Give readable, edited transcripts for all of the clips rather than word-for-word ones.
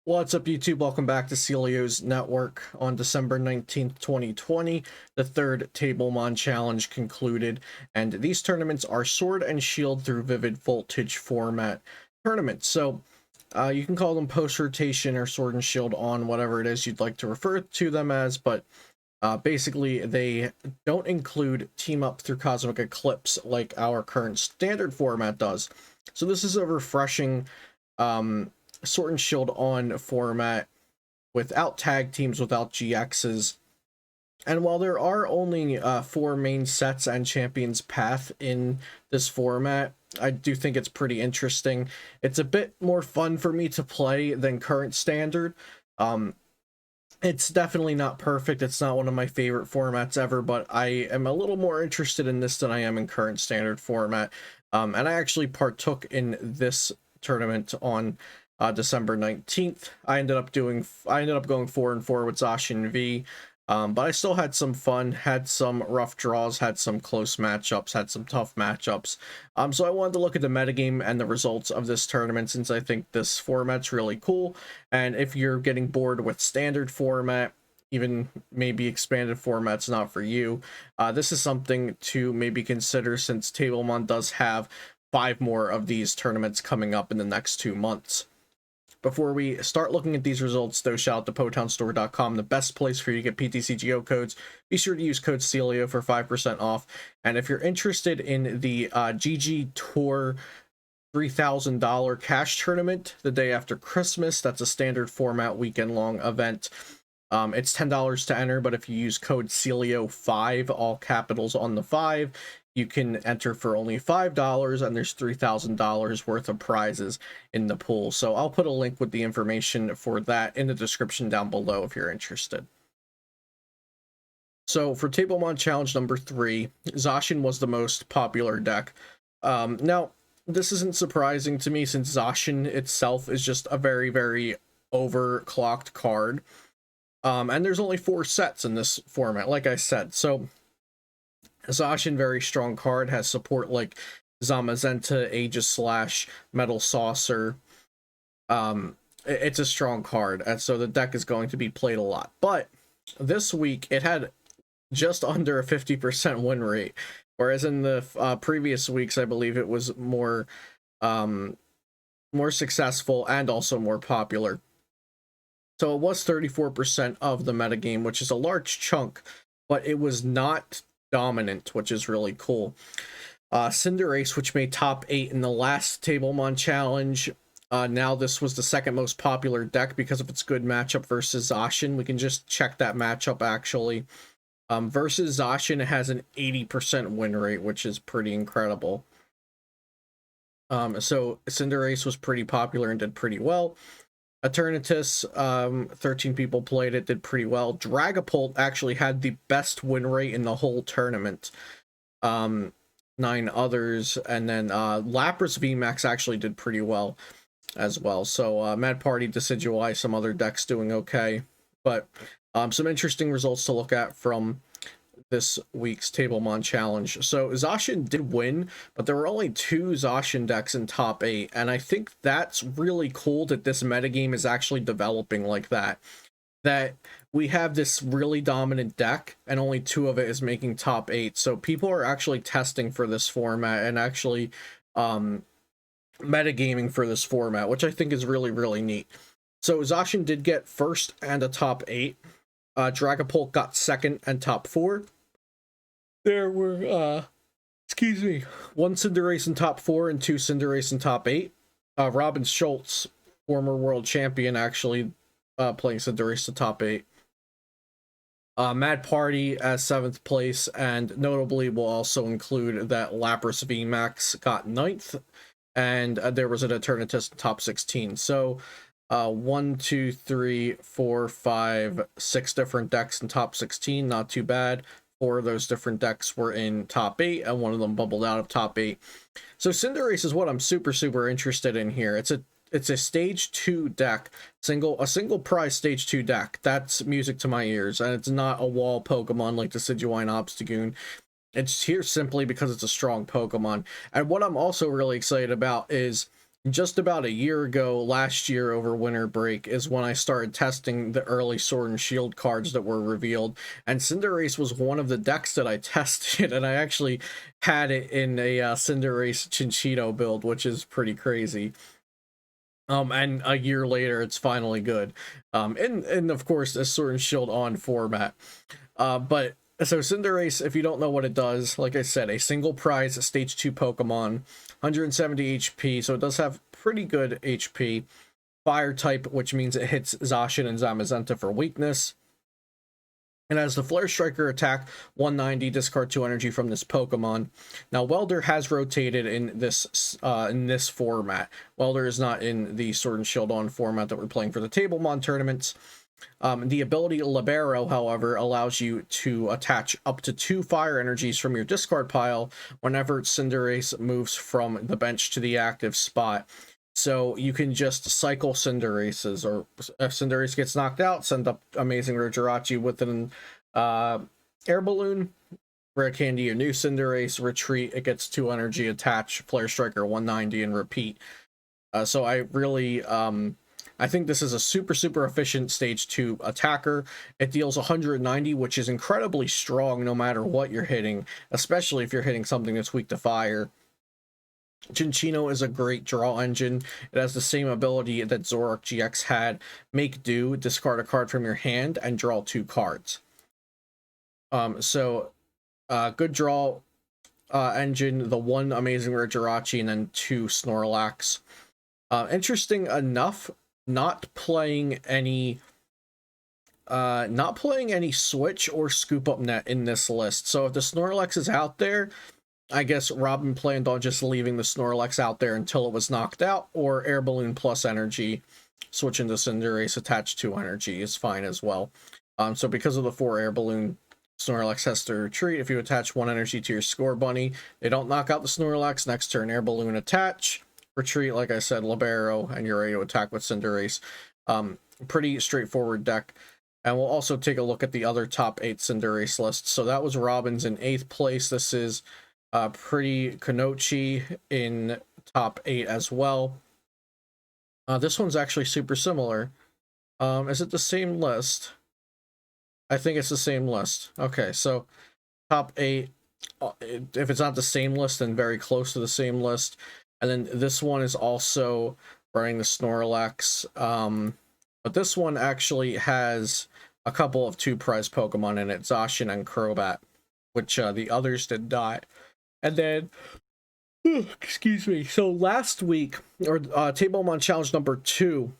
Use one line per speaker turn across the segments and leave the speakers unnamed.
What's up, YouTube? Welcome back to Celio's Network. On December 19th, 2020, the third Tablemon Challenge concluded, and these tournaments are Sword and Shield through Vivid Voltage format tournaments. So you can call them post-rotation or Sword and Shield on, whatever it is you'd like to refer to them as, but basically they don't include Team Up through Cosmic Eclipse like our current standard format does. So this is a refreshing Sword and Shield on format without tag teams, without GXs. And while there are only 4 main sets and Champions Path in this format, I do think it's pretty interesting. It's a bit more fun for me to play than current standard. It's definitely not perfect. It's not one of my favorite formats ever, but I am a little more interested in this than I am in current standard format. And I actually partook in this tournament on December 19th. I ended up going 4-4 with Zacian V. But I still had some fun, had some rough draws, had some close matchups, had some tough matchups. So I wanted to look at the metagame and the results of this tournament, since I think this format's really cool. And if you're getting bored with standard format, even maybe expanded format's not for you, this is something to maybe consider, since Tablemon does have 5 more of these tournaments coming up in the next 2 months. Before we start looking at these results, though, shout out to PotownStore.com, the best place for you to get PTCGO codes. Be sure to use code Celio for 5% off. And if you're interested in the GG Tour $3,000 cash tournament the day after Christmas, that's a standard format weekend-long event. It's $10 to enter, but if you use code Celio5, all capitals on the 5, you can enter for only $5, and there's $3,000 worth of prizes in the pool. So I'll put a link with the information for that in the description down below if you're interested. So for Tablemon Challenge number 3, Zacian was the most popular deck. Now, this isn't surprising to me, since Zacian itself is just a very, very overclocked card. And there's only 4 sets in this format, like I said. So Zacian, very strong card, has support like Zamazenta, Aegis Slash, Metal Saucer. It's a strong card, and so the deck is going to be played a lot. But this week, it had just under a 50% win rate, whereas in the previous weeks, I believe it was more successful and also more popular. So it was 34% of the metagame, which is a large chunk, but it was not dominant, which is really cool. Cinderace, which made top 8 in the last Tablemon Challenge. Now this was the second most popular deck because of its good matchup versus Zacian. We can just check that matchup, actually. Versus Zacian, it has an 80% win rate, which is pretty incredible. So Cinderace was pretty popular and did pretty well. Eternatus, 13 people played it, did pretty well. Dragapult actually had the best win rate in the whole tournament. 9 others, and then Lapras VMAX actually did pretty well as well. So Mad Party, Decidueye, some other decks doing okay. But some interesting results to look at from this week's Tablemon Challenge. So Zacian did win, but there were only 2 Zacian decks in top 8, and I think that's really cool that this metagame is actually developing like that. That we have this really dominant deck, and only 2 of it is making top 8. So people are actually testing for this format and actually metagaming for this format, which I think is really, really neat. So Zacian did get first and a top 8. Dragapult got second and top 4. There were, 1 Cinderace in top 4 and 2 Cinderace in top 8. Robin Schultz, former world champion, actually playing Cinderace to top 8. Mad Party as 7th place, and notably we'll also include that Lapras VMAX got 9th, and there was an Eternatus in top 16. So 1, 2, 3, 4, 5, 6 different decks in top 16, not too bad. 4 of those different decks were in top 8, and 1 of them bubbled out of top 8. So Cinderace is what I'm super interested in here. It's a stage 2 deck, a single prize stage 2 deck. That's music to my ears, and it's not a wall Pokemon like Decidueye and Obstagoon. It's here simply because it's a strong Pokemon. And what I'm also really excited about is just about a year ago, last year over winter break, is when I started testing the early Sword and Shield cards that were revealed, and Cinderace was one of the decks that I tested, and I actually had it in a Cinderace Chinchito build, which is pretty crazy. And a year later, it's finally good. And of course, a Sword and Shield on format. But so Cinderace, if you don't know what it does, like I said, a single prize stage 2 Pokemon, 170 HP, so it does have pretty good HP. Fire type, which means it hits Zacian and Zamazenta for weakness. And as the Flare Striker attack, 190, discard 2 energy from this Pokemon. Now, Welder has rotated in this format. Welder is not in the Sword and Shield on format that we're playing for the Tablemon tournaments. The ability Libero, however, allows you to attach up to 2 fire energies from your discard pile whenever Cinderace moves from the bench to the active spot. So you can just cycle Cinderaces, or if Cinderace gets knocked out, send up Amazing Rare Jirachi with an air balloon, rare candy a new Cinderace, retreat, it gets 2 energy, attach Flare Striker 190, and repeat. So I really I think this is a super efficient stage 2 attacker. It deals 190, which is incredibly strong no matter what you're hitting, especially if you're hitting something that's weak to fire. Chinchino is a great draw engine. It has the same ability that Zoroark GX had. Make do, discard a card from your hand, and draw 2 cards. Good draw engine, the 1 Amazing Rare Jirachi, and then 2 Snorlax. Interesting enough, not playing any switch or scoop up net in this list. So if the Snorlax is out there, I guess Robin planned on just leaving the Snorlax out there until it was knocked out, or Air Balloon plus energy, switch into Cinderace, attach 2 energy is fine as well. So because of the 4 Air Balloon, Snorlax has to retreat. If you attach 1 energy to your Score Bunny, they don't knock out the Snorlax. Next turn, Air Balloon attach, retreat, like I said, Libero, and you're ready to attack with Cinderace. Pretty straightforward deck. And we'll also take a look at the other top 8 Cinderace lists. So that was Robin's in 8th place. This is pretty Kanochi in top 8 as well. This one's actually super similar. Is it the same list? I think it's the same list. Okay, so top 8. If it's not the same list, then very close to the same list. And then this one is also running the Snorlax. But this one actually has a couple of 2 prize Pokemon in it, Zacian and Crobat, which the others did not. And then, excuse me, so last week, or Tablemon Challenge number 2,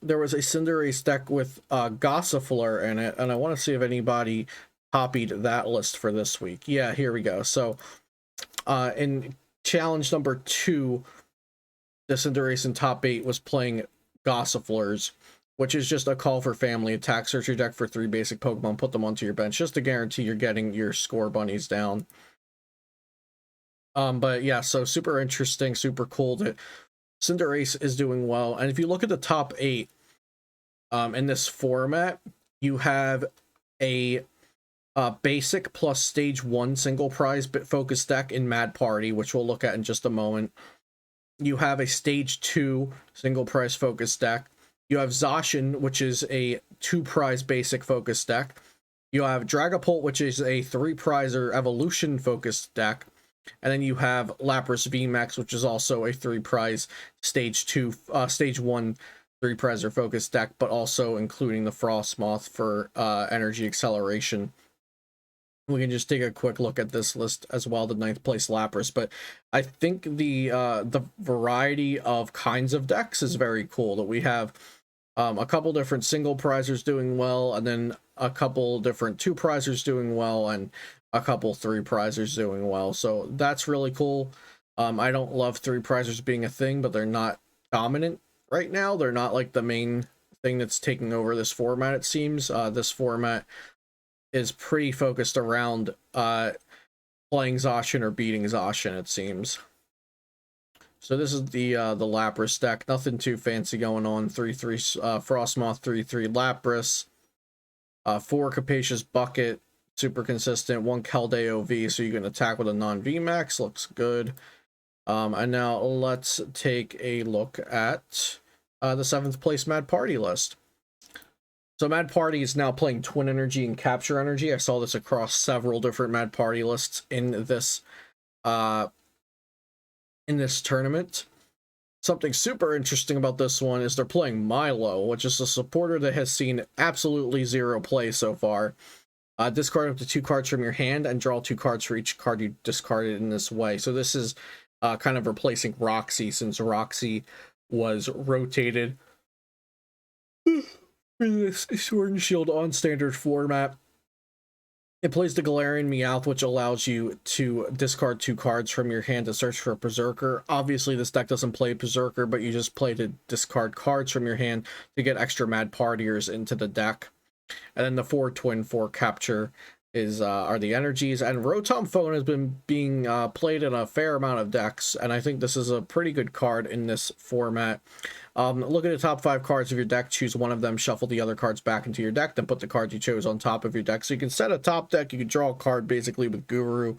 there was a Cinderace deck with Gossifleur in it, and I want to see if anybody copied that list for this week. Yeah, here we go. So, in Challenge number 2, the Cinderace in top 8 was playing Gossifleurs, which is just a call for family attack. Search your deck for 3 basic Pokemon, put them onto your bench, just to guarantee you're getting your Score Bunnies down. But yeah, so super interesting, super cool that Cinderace is doing well. And if you look at the top 8 in this format, you have a basic plus stage 1 single prize focus deck in Mad Party, which we'll look at in just a moment. You have a stage 2 single prize focus deck. You have Zacian, which is a 2 prize basic focus deck. You have Dragapult, which is a 3 prize or evolution focused deck. And then you have Lapras VMAX, which is also a 3 prize stage 1 3 prize or focus deck, but also including the Frostmoth for energy acceleration. We can just take a quick look at this list as well, the 9th place Lapras. But I think the variety of kinds of decks is very cool, that we have a couple different single prizers doing well, and then a couple different 2 prizers doing well, and a couple 3 prizers doing well. So that's really cool. I don't love 3 prizers being a thing, but they're not dominant right now. They're not like the main thing that's taking over this format, it seems. This format is pretty focused around playing Zacian or beating Zacian, it seems. So this is the Lapras deck. Nothing too fancy going on. 3/3 Frostmoth, 3/3 Lapras, 4 Capacious Bucket, super consistent, 1 Keldeo V, so you can attack with a non-VMAX, looks good. And now let's take a look at the 7th place Mad Party list. So Mad Party is now playing Twin Energy and Capture Energy. I saw this across several different Mad Party lists in this tournament. Something super interesting about this one is they're playing Milo, which is a supporter that has seen absolutely zero play so far. Discard up to 2 cards from your hand and draw 2 cards for each card you discarded in this way. So this is kind of replacing Roxy, since Roxy was rotated for this Sword and Shield on standard format. It plays the Galarian Meowth, which allows you to discard 2 cards from your hand to search for a Berserker. Obviously, this deck doesn't play Berserker, but you just play to discard cards from your hand to get extra Mad Partiers into the deck. And then the 4 Twin 4 Capture are the energies. And Rotom Phone has been being played in a fair amount of decks, and I think this is a pretty good card in this format. Look at the top 5 cards of your deck, choose one of them, shuffle the other cards back into your deck, then put the cards you chose on top of your deck. So you can set a top deck, you can draw a card basically with Guru.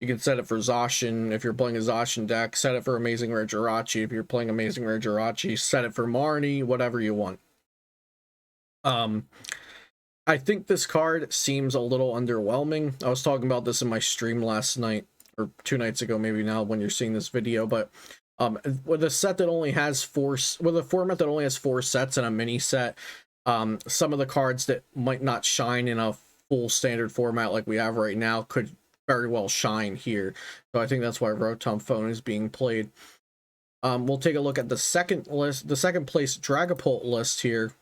You can set it for Zacian if you're playing a Zacian deck, set it for Amazing Rare Jirachi if you're playing Amazing Rare Jirachi, set it for Marnie, whatever you want. I think this card seems a little underwhelming. I was talking about this in my stream last night, or 2 nights ago, maybe now when you're seeing this video, but with a set that only has with a format that only has 4 sets and a mini set, some of the cards that might not shine in a full standard format like we have right now could very well shine here. So I think that's why Rotom Phone is being played. We'll take a look at the second place Dragapult list here.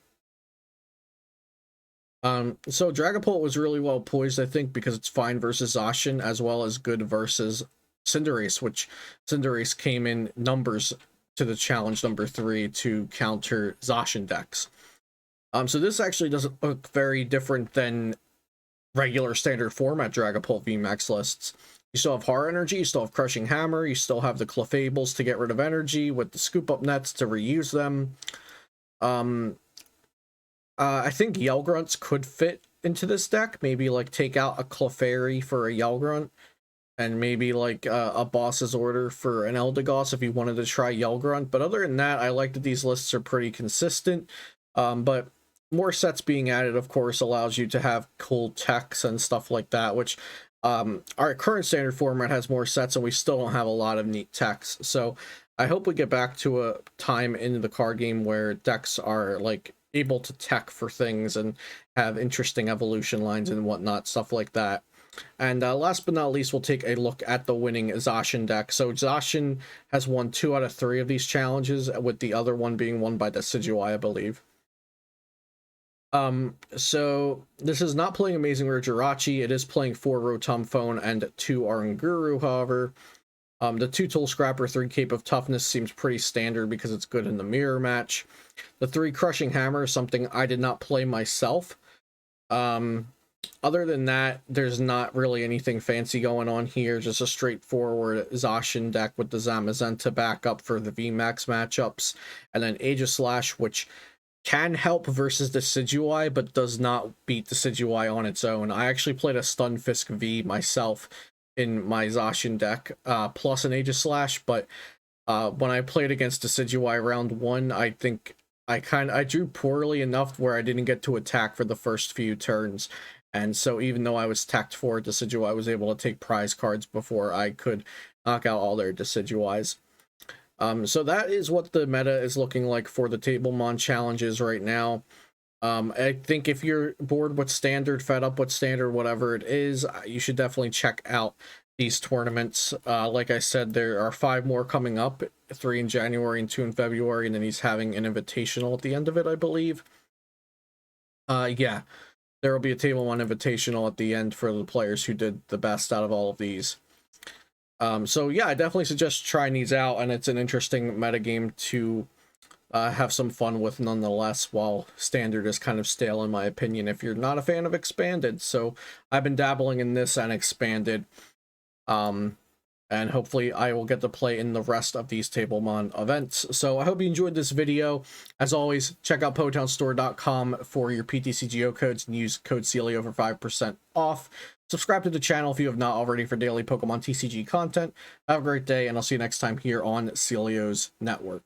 So Dragapult was really well poised, I think, because it's fine versus Zacian as well as good versus Cinderace, which Cinderace came in numbers to the challenge number 3 to counter Zacian decks. So this actually doesn't look very different than regular standard format Dragapult VMAX lists. You still have Horror Energy, you still have Crushing Hammer, you still have the Clefables to get rid of energy with the Scoop Up Nets to reuse them. I think Yell Grunts could fit into this deck. Maybe like take out a Clefairy for a Yell Grunt, and maybe like a Boss's Order for an Eldegoss if you wanted to try Yell Grunt. But other than that, I like that these lists are pretty consistent. But more sets being added, of course, allows you to have cool techs and stuff like that, which our current standard format has more sets and we still don't have a lot of neat techs. So I hope we get back to a time in the card game where decks are like able to tech for things and have interesting evolution lines and whatnot, stuff like that. And last but not least, we'll take a look at the winning Zacian deck. So Zacian has won 2 out of 3 of these challenges, with the other one being won by Decidueye, I believe. So this is not playing Amazing Rare Jirachi. It is playing 4 Rotom Phone and 2 Oranguru, however. The 2 Tool Scrapper, 3 Cape of Toughness seems pretty standard because it's good in the mirror match. The 3 Crushing Hammer is something I did not play myself. Other than that, there's not really anything fancy going on here. Just a straightforward Zacian deck with the Zamazenta backup for the VMAX matchups. And then Aegislash, which can help versus the Decidueye, but does not beat the Decidueye on its own. I actually played a Stunfisk V myself in my Zacian deck, plus an Aegislash, but when I played against Decidueye round 1, I think I drew poorly enough where I didn't get to attack for the first few turns. And so even though I was tacked for Decidueye, I was able to take prize cards before I could knock out all their Decidueyes. So that is what the meta is looking like for the Tablemon challenges right now. I think if you're bored with standard, fed up with standard, whatever it is, you should definitely check out these tournaments. Like I said, there are 5 more coming up, 3 in January and 2 in February, and then he's having an invitational at the end of it, I believe. Yeah, there will be a Tablemon invitational at the end for the players who did the best out of all of these. So yeah, I definitely suggest trying these out, and it's an interesting metagame to have some fun with nonetheless, while standard is kind of stale in my opinion if you're not a fan of expanded. So I've been dabbling in this and expanded, and and hopefully I will get to play in the rest of these Tablemon events. So I hope you enjoyed this video. As always, check out PotownStore.com for your PTCGO codes and use code Celio for 5% off. Subscribe to the channel if you have not already for daily Pokemon TCG content. Have a great day, and I'll see you next time here on Celio's Network.